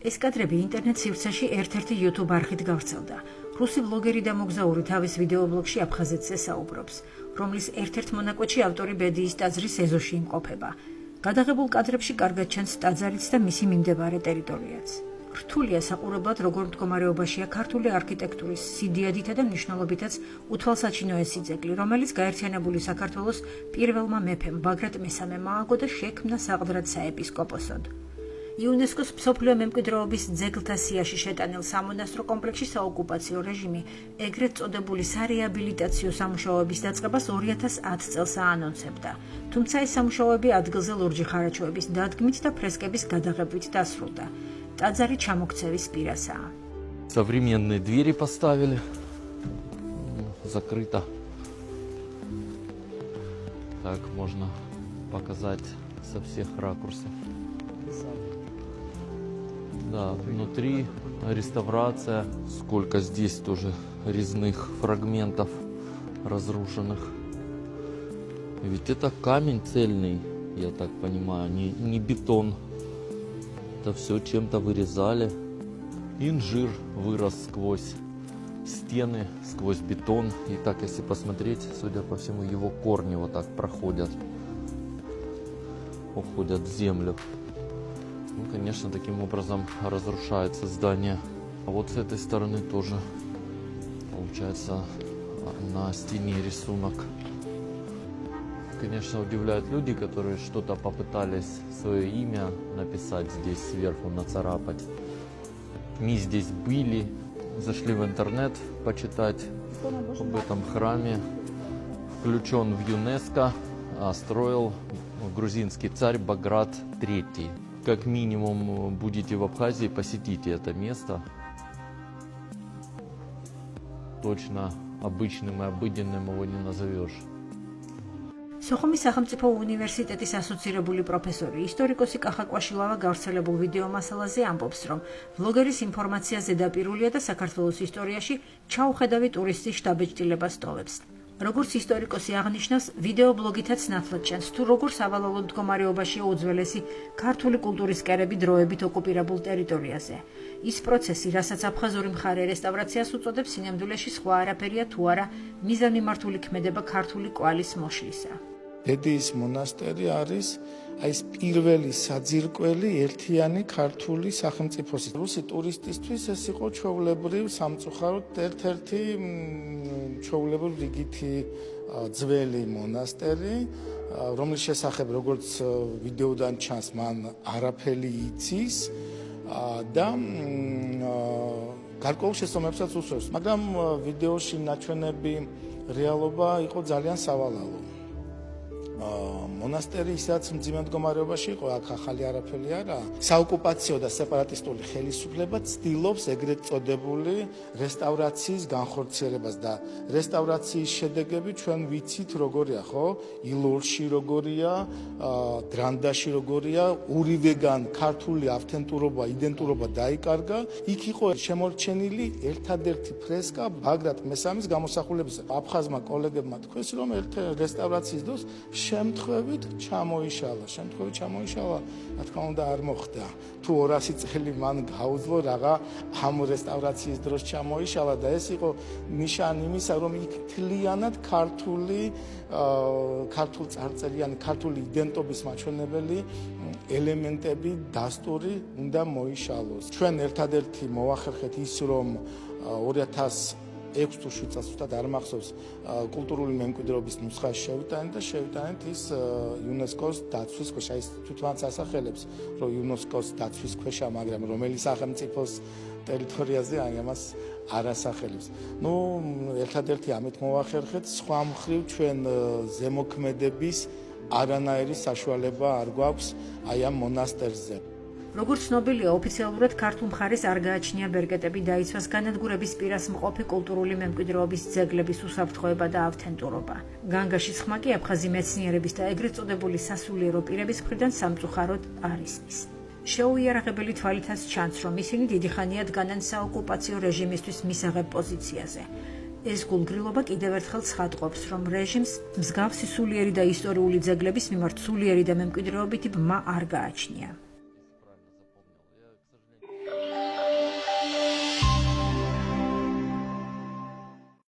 ეს კადრები ინტერნეტ სივრცეში ერთ-ერთი YouTube არხით გავრცელდა. რუსი ბლოგერი და მოგზაური თავის ვიდეობლოგში აფხაზეთზე საუბრობს, რომლის ერთ-ერთ მონაკვეთში ავტორი ბედიის ტაძრის ეზოში იმყოფება. გადაღებულ კადრებში კარგად ჩანს ტაძარიც და მისი მიმდებარე ტერიტორიაც. რთულია საყურებლად, როგორ მდგომარეობაშია ქართული არქიტექტურის სიდიადითა და მნიშვნელობითაც უთვალსაჩინო ეს ძეგლი, რომელიც გაერთიანებული საქართველოს პირველმა მეფემ ბაგრატ მესამემ ააგო და შექმნა საყდრად საეპისკოპოსოდ. იუნესკოს მსოფლიო მემკვიდრეობის ძეგლთა სიაში შეტანილ სამონასტრო კომპლექსში საოკუპაციო რეჟიმი ეგრეთ წოდებული სარეაბილიტაციო სამუშაოების დაწყებას 2010 წელს აანონსებდა. თუმცა ეს სამუშაოები ადგილზე ლურჯი ხარაჩოების დადგმით და ფრესკების გადაღებით დასრულდა. ტაძარი ჩამოქცევის პირასაა. Современные двери поставили. Закрыто. Так можно показать со всех ракурсов. Да, внутри реставрация. Сколько здесь тоже резных фрагментов разрушенных. Ведь это камень цельный, я так понимаю, не бетон. Это все чем-то вырезали. Инжир вырос сквозь стены, сквозь бетон. И так, если посмотреть, судя по всему, его корни вот так проходят, уходят в землю. Ну, конечно, таким образом разрушается здание. А вот с этой стороны тоже получается на стене рисунок. Конечно, удивляют люди, которые что-то попытались свое имя написать здесь сверху, нацарапать. Мы здесь были, зашли в интернет почитать об этом храме. Включен в ЮНЕСКО, строил грузинский царь Баграт III. Как минимум будете в Абхазии, посетите это место. Точно обычным и обыденным его не назовешь. სოხუმის სახელმწიფო უნივერსიტეტის ასოცირებული პროფესორი, ისტორიკოსი კახა კვაშილავა გავრცელებულ ვიდეო მასალაზე ამბობს, რომ ბლოგერის ინფორმაცია ზედაპირულია და საქართველოს ისტორიაში ჩაუხედავი ტურისტის შთაბეჭდილებას ტოვებს. როგორც ისტორიკოსი აღნიშნავს, ვიდეო ბლოგითაც ნათლად ჩანს, თუ როგორ სავალალო მდგომარეობაშია უძველესი ქართული კულტურის კერები დროებით ოკუპირებულ ტერიტორიაზე. ის პროცესი, რასაც აფხაზური მხარე რესტავრაციას უწოდებს, სინამდვილეში სხვა არაფერია თუ არა მიზანმიმართული ქმედება ქართული კვალის მოშლისა. ბედიის მონასტერი არის ეს პირველი საძირკველი ერთიანი ქართული სახელმწიფოს. რუსი ტურისტისთვის ეს იყო ჩვეულებრივ სამწუხაროდ ერთ-ერთი ჩვეულებრივ რიგითი ძველი მონასტერი, რომლის შესახებ როგორც ვიდეოდან ჩანს, მან არაფერი იცის და გარკვეულ შესაბამებსაც უსვევს, მაგრამ ვიდეოში ნაჩვენები რეალობა იყო ძალიან სავალალო. მონასტერი ისაც მძიმე მდგომარეობაში იყო, აქ ახალი არაფერი არა. საოკუპაციო და სეპარატისტული ხელისუფლება ცდილობს ეგრეთ წოდებული რესტავრაციის განხორციელებას და რესტავრაციის შედეგები ჩვენ ვიცით როგორია, ხო? ილორში როგორია, დრანდაში როგორია, ორივეგან ქართული ავთენტურობა, იდენტურობა დაიკარგა. იქ იყო შემორჩენილი ერთადერთი ფრესკა ბაგრატ მესამის გამოსახულებისა. აფხაზმა კოლეგებმა თქვეს, რომ რესტავრაციის დროს შემთხვევით ჩამოიშალა, რა თქმა უნდა არ მოხდა. თუ 200 წელი მან გაუძლო რაღა ამ რესტავრაციის დროს ჩამოიშალა და ეს იყო ნიშანი იმისა, რომ იქ თლიანად ქართულ წარწერიანი, ქართული იდენტობის მაჩვენებელი ელემენტები, დასტური უნდა მოიშალოს. ჩვენ ერთადერთი მოვახერხეთ ის, რომ 2006 თუ 7 წელს უბრალოდ არ მახსოვს კულტურული მემკვიდრეობის ნუსხაში შევიტანეთ ის იუნესკოს დაცვის ქვეშ, აი თვითონაც ასახელებს, რომ იუნესკოს დაცვის ქვეშა, მაგრამ რომელი სახელმწიფოს ტერიტორიაზე აი ამას არ ასახელებს. ნუ ერთადერთი ამით მოვახერხეთ, სხვა მხრივ ჩვენ ზემოქმედების არანაირი საშუალება არ გვაქვს აი ამ მონასტერზე. როგორც ცნობილია, ოფიციალურად ქართულ მხარეს არ გააჩნია ბერკეტები დაიცვას განადგურების პირას მყოფი კულტურული მემკვიდრეობის ძეგლების უსაფრთხოება და ავთენტურობა. განგაშის ხმა კი აფხაზი მეცნიერების და ეგრეთ წოდებული სასულიერო პირების მხრიდან სამწუხაროდ არ ისმის. შეუიარაღებელი თვალითაც ჩანს, რომ ისინი დიდი ხანია დგანან საოკუპაციო რეჟიმისთვის მისაღებ პოზიციაზე. ეს გულგრილობა კიდევ ერთხელ ცხადყოფს, რომ რეჟიმს მსგავსი სულიერი და ისტორიული ძეგლების მიმართ სულიერი და მემკვიდრეობითი ბმა არ გააჩნია.